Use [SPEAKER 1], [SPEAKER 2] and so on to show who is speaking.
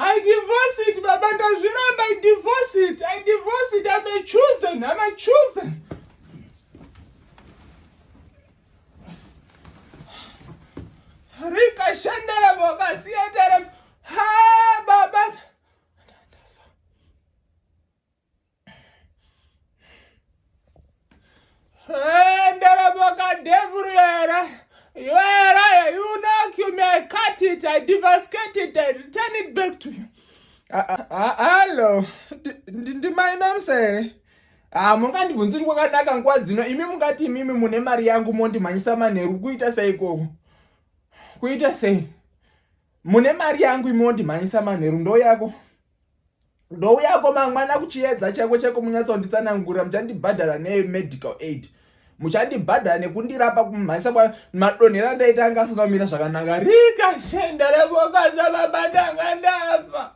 [SPEAKER 1] I divorce it, Baba. I divorce it. I'm a chosen. Rika shandara boga siatara. Ha, Baba. Ndara boga devuriera. You knock, you may cut it, I devastate it, I return it back to you. Hello, my name say. Mungandibvunziri kwakanaka nguva dzino. Imi mungati imimi mune mari yangu mondimhanyisa manheru. Kuita sei ikoko? Kuita sei? Mune mari yangu imi mondimhanyisa manheru. Ndou yako mangwana kuchiedza chako chako munyatsonditsanangura. Muchandibhadhara ne-medical aid. Muchandibhadhara nekundirapa kumhanyisa madonhera ndaita anga asina kumira zvakanaka. Rika shenda reboka sababa ndanga ndafa.